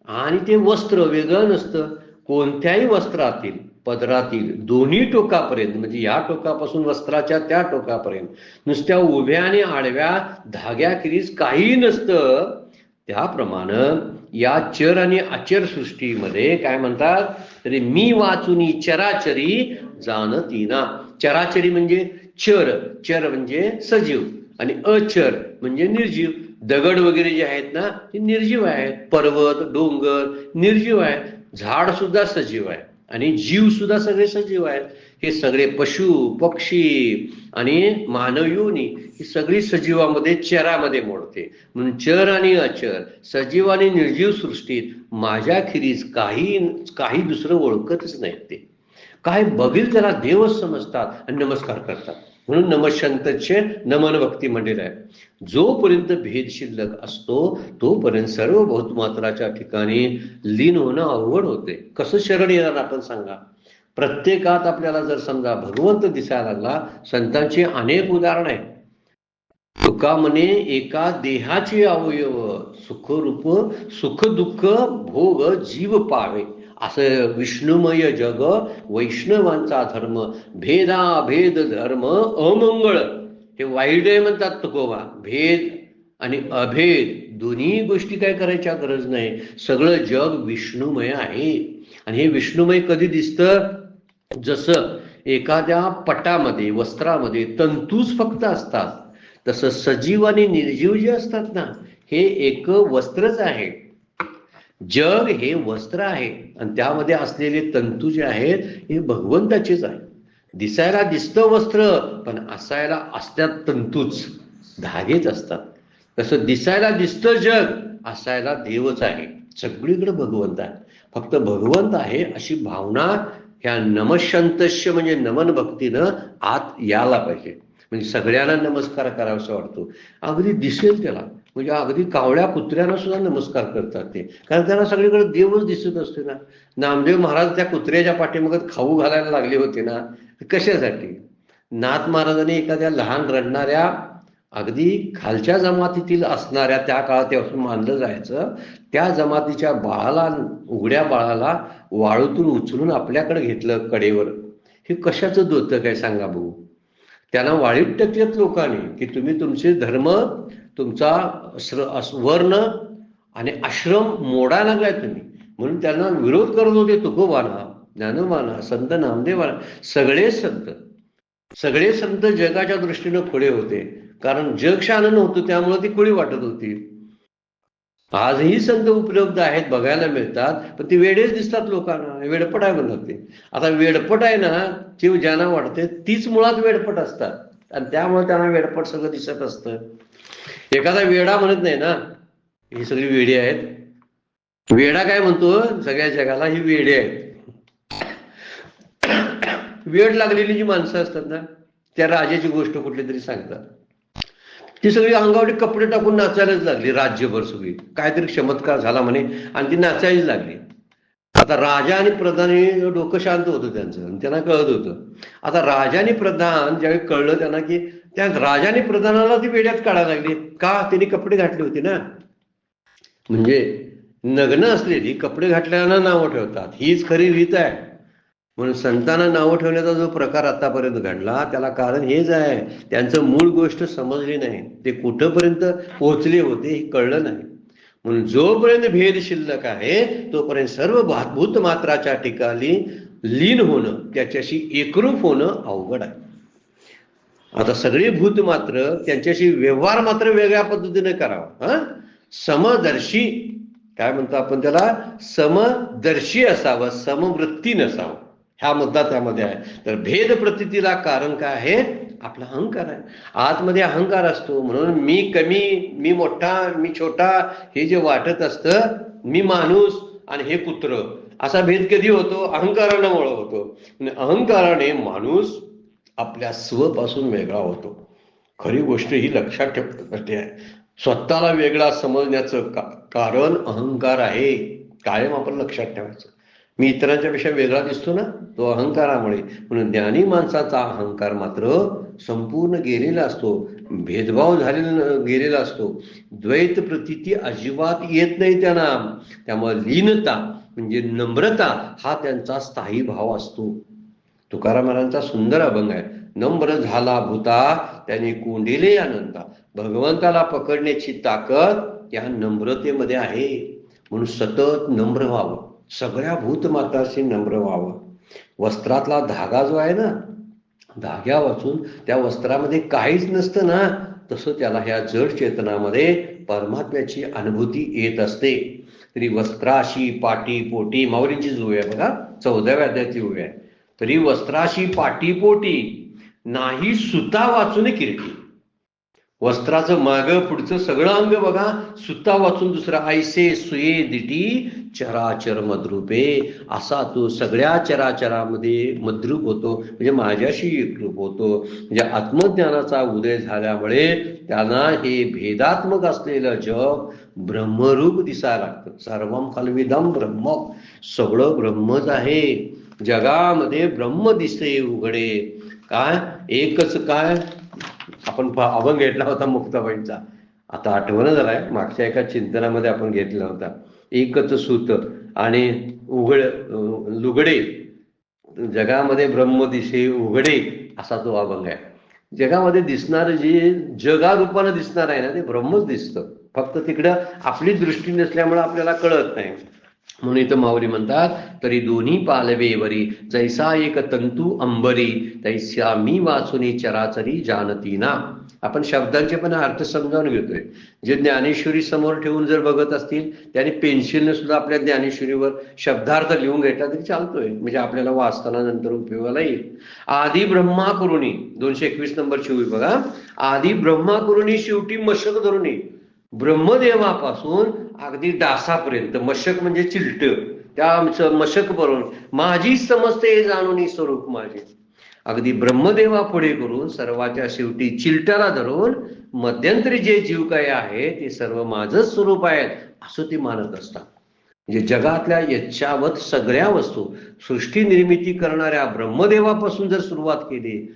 आणि ते वस्त्र वेगळं नसतं. कोणत्याही वस्त्रातील पदरातील दोन्ही टोकापर्यंत, म्हणजे या टोकापासून वस्त्राच्या त्या टोकापर्यंत नुसत्या उभ्या आणि आडव्या धाग्याखेरीज काहीही नसतं. त्याप्रमाणे या चर आणि अचर सृष्टीमध्ये काय म्हणतात, तरी मी वाचुनी चराचरी जाणतीना. चराचरी म्हणजे चर, चर म्हणजे सजीव, आणि अचर म्हणजे निर्जीव. दगड वगैरे जे आहेत ना ते निर्जीव आहेत, पर्वत डोंगर निर्जीव आहेत, झाड सुद्धा सजीव आहे आणि जीव सुद्धा सगळे सजीव आहेत. हे सगळे पशु पक्षी आणि मानवयोनी ही सगळी सजीवामध्ये चरामध्ये मोडते. म्हणून चर आणि अचर, सजीव आणि निर्जीव सृष्टीत माझ्याखेरीज काही दुसरं ओळखतच नाहीत. ते काय बघील त्याला देवच समजतात आणि नमस्कार करतात. म्हणून नमशंतचे नमन भक्ती म्हणलेलं आहे. जोपर्यंत भेद शिल्लक असतो तोपर्यंत सर्व भौतमात्राच्या ठिकाणी लीन होणं अवघड होते. कसं शरण येणार आपण सांगा. प्रत्येकात आपल्याला जर समजा भगवंत दिसायला लागला, संतांची अनेक उदाहरण आहेत. तुका म्हणे एका देहाचे अवयव सुखरूप सुख दुःख भोग जीव पावे. असं विष्णुमय जग वैष्णवांचा धर्म, भेदाभेद धर्म अमंगळ. हे वाईट आहे म्हणतात तुकोबा. भेद आणि अभेद दोन्ही गोष्टी काय करायच्या गरज नाही. सगळं जग विष्णुमय आहे. आणि हे विष्णुमय कधी दिसतं, जसं एखाद्या पटामध्ये वस्त्रामध्ये तंतूच फक्त असतात, तसं सजीव आणि निर्जीव जे असतात ना हे एक वस्त्रच आहे. जग हे वस्त्र आहे आणि त्यामध्ये असलेले तंतू जे आहेत हे भगवंताचेच आहे. दिसायला दिसतं वस्त्र, पण असायला असत्यात तंतूच, धागेच असतात. तसं दिसायला दिसतं जग, असायला देवच आहे. सगळीकडे भगवंत आहे. फक्त भगवंत आहे अशी भावना ह्या नमशंतस्य म्हणजे नमन भक्तीनं आत यायला पाहिजे. म्हणजे सगळ्यांना नमस्कार करावासा वाटतो. अगदी दिसेल त्याला, म्हणजे अगदी कावळ्या कुत्र्यांना सुद्धा नमस्कार करतात ते, कारण त्यांना सगळीकडे देवच दिसत असते ना. नामदेव महाराज त्या कुत्र्याच्या पाठीमागे खाऊ घालायला लागले होते ना, कशासाठी? नाथ महाराजांनी एखाद्या लहान रडणाऱ्या अगदी खालच्या जमातीतील असणाऱ्या, त्या काळात तेव्हा मानलं जायचं, त्या जमातीच्या बाळाला, उघड्या बाळाला वाळूतून उचलून आपल्याकडे घेतलं कडेवर. हे कशाचं दोतं काय सांगा भाऊ. त्यांना वाळीत टाकलेत लोकांनी की तुम्ही तुमचे धर्म, तुमचा वर्ण आणि आश्रम मोडा लागलाय तुम्ही, म्हणून त्यांना विरोध करत होते तुकोबांना, ज्ञानोबांना, संत नामदेवांना. सगळे संत जगाच्या दृष्टीनं खुळे होते, कारण जग शान नव्हतं त्यामुळे ती खुळी वाटत होती. आजही संत उपलब्ध आहेत, बघायला मिळतात, पण ती वेडेच दिसतात लोकांना. वेडपट आहे म्हणतात ते. आता वेडपट आहे ना, जीव ज्यांना वाटते तीच मुळात वेडपट असतात आणि त्यामुळे त्यांना वेडपट सगळं दिसत असतं. एखादा वेडा म्हणत नाही ना ही सगळी वेडी आहेत. वेडा काय म्हणतो, सगळ्या जगाला ही वेडी आहेत. वेड लागलेली जी माणसं असतात ना, त्या राजाची गोष्ट कुठली तरी सांगतात, ती सगळी अंगावरती कपडे टाकून नाचायलाच लागली राज्यभर. सगळी काहीतरी चमत्कार झाला म्हणे आणि ती नाचायलाच लागली. आता राजा आणि प्रधान हे डोकं शांत होतं त्यांचं आणि त्यांना कळत होतं. आता राजा आणि प्रधान ज्यावेळी कळलं त्यांना की त्या राजाने प्रधानाला ती वेड्यात काढायला लागली, का? त्यांनी कपडे घातले होते ना. म्हणजे नग्न असलेली कपडे घातल्याला नावं ठेवतात, हीच खरी रीत आहे. म्हणून संतांना नावं ठेवण्याचा जो प्रकार आतापर्यंत घडला त्याला कारण हेच आहे, त्यांचं मूळ गोष्ट समजली नाही. ते कुठंपर्यंत पोहोचले होते हे कळलं नाही. म्हणून जोपर्यंत भेद शिल्लक आहे तोपर्यंत सर्व भूत मात्राच्या ठिकाणी लीन होणं, त्याच्याशी एकरूप होणं अवघड आहे. आता सगळे भूत मात्र त्यांच्याशी व्यवहार मात्र वेगळ्या पद्धतीने करावा. समदर्शी काय म्हणतो आपण त्याला, समदर्शी असावं, समवृत्ती नसावं, हा मुद्दा त्यामध्ये आहे. तर भेद प्रतीतीला कारण काय आहे, आपला अहंकार आहे. आतमध्ये अहंकार असतो, म्हणून मी कमी, मी मोठा, मी छोटा हे जे वाटत असतं, मी माणूस आणि हे कुत्र, असा भेद कधी होतो, अहंकारामुळे होतो. अहंकाराने माणूस आपल्या स्वपासून वेगळा होतो. खरी गोष्ट ही लक्षात ठेवण्यासाठी आहे. स्वतःला वेगळा समजण्याचं कारण अहंकार आहे, कायम आपण लक्षात ठेवायचं. मी इतरांच्या पेक्षा वेगळा दिसतो ना, तो अहंकारामुळे. म्हणून ज्ञानी माणसाचा अहंकार मात्र संपूर्ण गेलेला असतो, भेदभाव झालेला गेलेला असतो, द्वैत प्रतीती अजिबात येत नाही त्यांना. त्यामुळे लीनता म्हणजे नम्रता हा त्यांचा स्थायी भाव असतो. तुकाराम महाराजांचा सुंदर अभंग आहे, नम्र झाला भूता त्याने कोंडिले आनंदा. भगवंताला पकडण्याची ताकद या नम्रतेमध्ये आहे. म्हणून सतत नम्र व्हावं, सगळ्या भूतमाताशी नम्र व्हावं. वस्त्रातला धागा जो आहे ना, धाग्या वाचून त्या वस्त्रामध्ये काहीच नसतं ना, तसं त्याला ह्या जड चेतनामध्ये परमात्म्याची अनुभूती येत असते. तरी वस्त्राशी पाटी पोटी, माऊलींची जुळी आहे बघा, 14व्या अध्यायाची जुळी आहे. तरी वस्त्राशी पाटी पोटी नाही सुता वाचून कीर्ती. वस्त्राचं मागं पुढचं सगळं अंग बघा, सुता वाचून दुसरा ऐसे सुये दिटी चराचर मद्रूपे, असा तो सगळ्या चराचरामध्ये मद्रूप होतो, म्हणजे माझ्याशी एकरूप होतो. म्हणजे आत्मज्ञानाचा उदय झाल्यामुळे त्यांना हे भेदात्मक असलेलं जग ब्रह्मरूप दिसायला लागतं. सर्वम खल्विदम ब्रह्म, सगळं ब्रह्मच आहे. जगामध्ये ब्रह्म दिसते उघडे. काय एकच काय, आपण अभंग घेतला होता मुक्ताबाईंचा, आता आठवण झालाय, मागच्या एका चिंतनामध्ये आपण घेतला होता. एकच सूत आणि उघड लुगडे, जगामध्ये ब्रह्म दिसे उघडे, असा तो अभंग आहे. जगामध्ये दिसणारं जे जगारूपानं दिसणार आहे ना, ते ब्रह्मच दिसतं. फक्त तिकडं आपली दृष्टी नसल्यामुळे आपल्याला कळत नाही. म्हणून इथं माऊली म्हणतात, तरी दोन्ही पालवेवरी जैसा एक तंतू अंबरी, तैसा मी वाचुनी चराचरी जानती ना. आपण शब्दांचे पण अर्थ समजावून घेतोय. जे ज्ञानेश्वरी समोर ठेवून जर बघत असतील, त्याने पेन्सिलने सुद्धा आपल्या ज्ञानेश्वरीवर शब्दार्थ लिहून घेतला तरी चालतोय, म्हणजे आपल्याला वाचताना नंतर उपयोगाला येईल. आधी ब्रह्मा करुणी, 221 नंबरची होई बघा, आधी ब्रह्मा करुणी शेवटी मशक धरुणी. ब्रह्मदेवापासून अगदी डासापर्यंत, मशक म्हणजे चिलट, त्या मशक भरून माझी समजते जाणून स्वरूप माझे. अगदी ब्रह्मदेवा पुढे करून सर्वाच्या शेवटी चिलटाला धरून मध्यंतरी जे जीव काय आहे ते सर्व माझंच स्वरूप आहेत असं ते मानत असतात. म्हणजे जगातल्या यच्छावत सगळ्या वस्तू, सृष्टी निर्मिती करणाऱ्या ब्रह्मदेवापासून जर सुरुवात केली,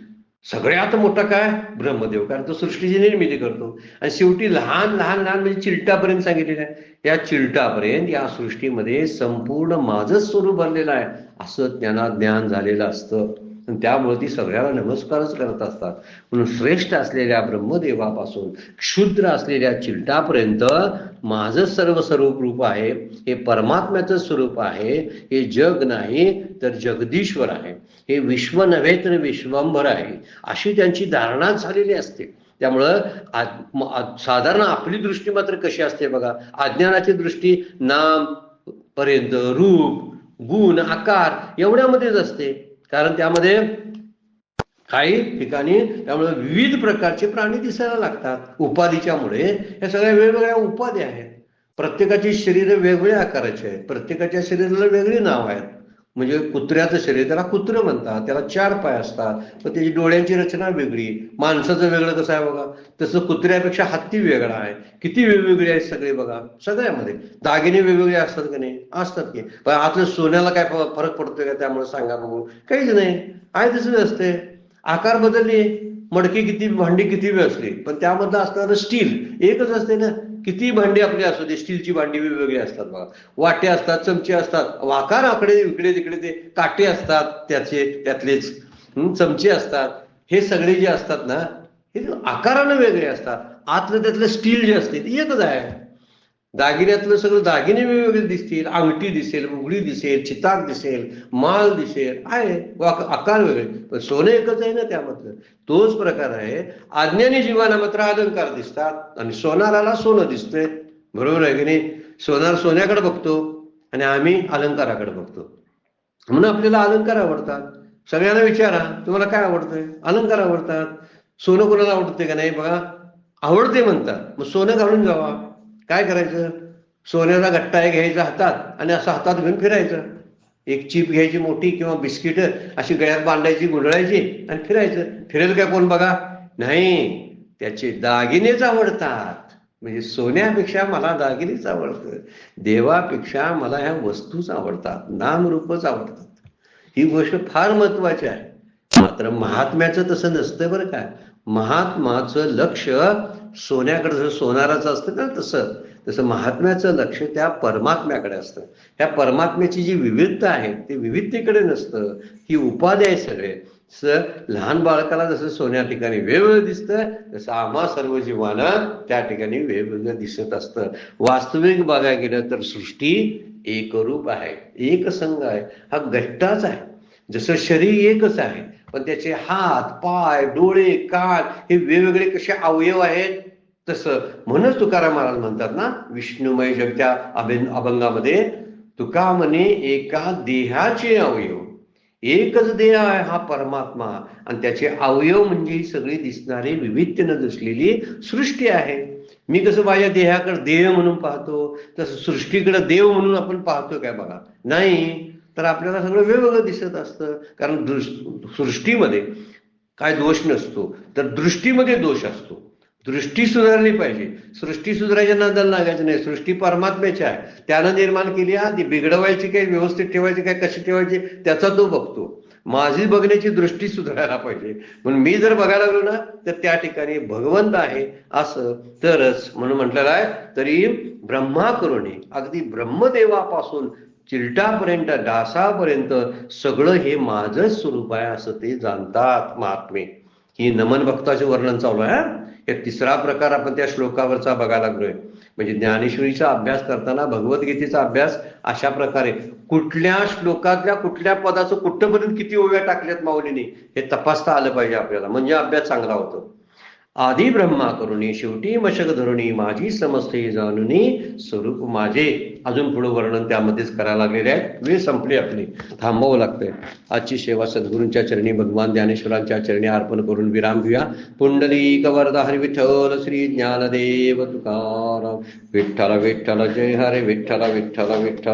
सगळ्यात मोठा काय ब्रह्मदेव, कारण तो सृष्टीची निर्मिती करतो. आणि शेवटी लहान लहान लहान म्हणजे चिलटापर्यंत सांगितलेलं आहे. या चिलटापर्यंत या सृष्टीमध्ये संपूर्ण माझंच स्वरूप भरलेलं आहे असं त्यांना ज्ञान झालेलं असतं. त्यामुळे ती सगळ्याला नमस्कारच करत असतात. म्हणून श्रेष्ठ असलेल्या ब्रह्मदेवापासून क्षुद्र असलेल्या चिलटापर्यंत माझं सर्व स्वरूप रूप आहे, हे परमात्म्याचं स्वरूप आहे. हे जग नाही तर जगदीश्वर आहे, हे विश्व नव्हे तर विश्वंभर आहे, अशी त्यांची धारणा झालेली असते. त्यामुळं साधारण आपली दृष्टी मात्र कशी असते बघा, अज्ञानाची दृष्टी नाम पर्यंत, रूप गुण आकार एवढ्यामध्येच असते. कारण त्यामध्ये काही ठिकाणी त्यामुळे विविध प्रकारचे प्राणी दिसायला लागतात उपाधीच्या मुळे. या सगळ्या वेगवेगळ्या उपाधी आहेत. प्रत्येकाची शरीर वेगवेगळ्या आकाराची आहेत, प्रत्येकाच्या शरीराला वेगळी नाव आहेत. म्हणजे कुत्र्याचं शरीर, त्याला कुत्र म्हणतात, त्याला 4 पाय असतात, पण त्याची डोळ्यांची रचना वेगळी. माणसाचं वेगळं कसं आहे बघा, तसं कुत्र्यापेक्षा हत्ती वेगळा आहे. किती वेगवेगळे आहेत सगळे बघा. सगळ्यामध्ये दागिने वेगवेगळे असतात का नाही, असतात की. पण आतलं सोन्याला काय फरक पडतोय का त्यामुळे सांगा बघू, काहीच नाही, आहे तसंच असते. आकार बदलले, मडकी किती, भांडी किती वेळ असली, पण त्यामधलं असणारं स्टील एकच असते ना. किती भांडी आपली असू दे, स्टीलची भांडी वेगवेगळी असतात बघा. वाटे असतात, चमचे असतात, आकार आकडे इकडे तिकडे, ते काटे असतात त्यातलेच चमचे असतात. हे सगळे जे असतात ना, हे आकारानं वेगळे असतात. आतलं त्यातलं स्टील जे असते ते एकच आहे. दागिन्यातलं सगळं दागिने वेगवेगळे दिसतील, अंगठी दिसेल, उघडी दिसेल, चिताक दिसेल, माळ दिसेल, आहे आकार वेगळे, पण सोनं एकच आहे ना त्यामधलं. तोच प्रकार आहे. अज्ञानी जीवाला मात्र अलंकार दिसतात आणि सोनाराला सोनं दिसतंय. बरोबर आहे की नाही? सोनार सोन्याकडे बघतो आणि आम्ही अलंकाराकडे बघतो. म्हणून आपल्याला अलंकार आवडतात. सगळ्यांना विचारा, तुम्हाला काय आवडतंय? अलंकार आवडतात. सोनं कोणाला आवडते का नाही? बघा, आवडते म्हणतात. मग सोनं घालून जावा. काय करायचं? सोन्याचा गट्टा एक घ्यायचा हातात आणि असं हातात घेऊन फिरायचं. एक चिप घ्यायची मोठी किंवा बिस्किट अशी गळ्यात बांधायची, गुंडळायची आणि फिरायचं. फिरेल काय कोण बघा? नाही, त्याचे दागिनेच आवडतात. म्हणजे सोन्यापेक्षा मला दागिनेच आवडतं, देवापेक्षा मला ह्या वस्तूच आवडतात, नामरूपच आवडतात. ही गोष्ट फार महत्वाची आहे. मात्र महात्म्याचं तसं नसतं बरं का. महात्माचं लक्ष सोन्याकडे जसं सोनाराचं असतं ना, तसं तसं महात्म्याचं लक्ष त्या परमात्म्याकडे असतं. त्या परमात्म्याची जी विविधता आहे ते विविधतेकडे नसतं, ही उपाधी आहे सगळे. लहान बाळकाला जसं सोन्या ठिकाणी वेगवेगळं दिसतं, तसं आम्हा सर्व जीवांना त्या ठिकाणी वेगवेगळं दिसत असतं. वास्तविक बघायला गेलं तर सृष्टी एकरूप आहे, एकसंग आहे, हा घट्टाच आहे. जसं शरीर एकच आहे, पण त्याचे हात, पाय, डोळे, कान हे वेगवेगळे कसे अवयव आहेत, तसं म्हणूनच तुकाराम महाराज म्हणतात ना, विष्णुमय जगत्या अभंगामध्ये, तुका म्हणे एका देहाचे अवयव. एकच देह आहे हा परमात्मा आणि त्याचे अवयव म्हणजे ही सगळी दिसणारी विविधतेनं दिसलेली सृष्टी आहे. मी कसं माझ्या देहाकडे देह म्हणून पाहतो, तसं सृष्टीकडे देव म्हणून आपण पाहतो काय? बघा, नाही. तर आपल्याला सगळं वेगवेगळं दिसत असतं. कारण सृष्टीमध्ये काय दोष नसतो, तर दृष्टीमध्ये दोष असतो. दृष्टी सुधारली पाहिजे. सृष्टी सुधारायच्या नादाला लागायचं नाही. सृष्टी परमात्म्याची आहे, त्यानं निर्माण केली. ती बिघडवायची काय, व्यवस्थित ठेवायची काय, कशी ठेवायची त्याचा तो बघतो. माझी बघण्याची दृष्टी सुधारायला पाहिजे. म्हणून मी जर बघायला लागलो ना, तर त्या ठिकाणी भगवंत आहे असं तरच. म्हणून म्हटलेलं आहे, तरी ब्रह्मा करुणे, अगदी ब्रह्मदेवापासून चिलटापर्यंत, डासापर्यंत सगळं हे माझंच स्वरूप आहे असं ते जाणतात महात्मे. ही नमन भक्ताचे वर्णन चालू आहे. हे तिसरा प्रकार आपण त्या श्लोकावरचा बघायला लागलोय. म्हणजे ज्ञानेश्वरीचा अभ्यास करताना भगवद्गीतेचा अभ्यास अशा प्रकारे कुठल्या श्लोकातल्या कुठल्या पदाचं कुठपर्यंत किती ओव्या टाकल्यात माऊलीने हे तपासता आलं पाहिजे आपल्याला, म्हणजे अभ्यास चांगला होतो. आधी ब्रह्मा करुणी, शेवटी मशक धरुणी, माझी समस्ते जाणुनी, स्वरूप माझे. अजून पुढे वर्णन त्यामध्येच करायला लागलेले आहे. वेळ संपली आपली, थांबावं लागतंय. आजची सेवा सद्गुरूंच्या चरणी, भगवान ज्ञानेश्वरांच्या चरणी अर्पण करून विराम घेऊया. पुंडलिक वरदा हरी विठ्ठल श्री ज्ञानदेव तुकाराम. विठ्ठल विठ्ठल जय हरे विठ्ठल विठ्ठल विठ्ठल.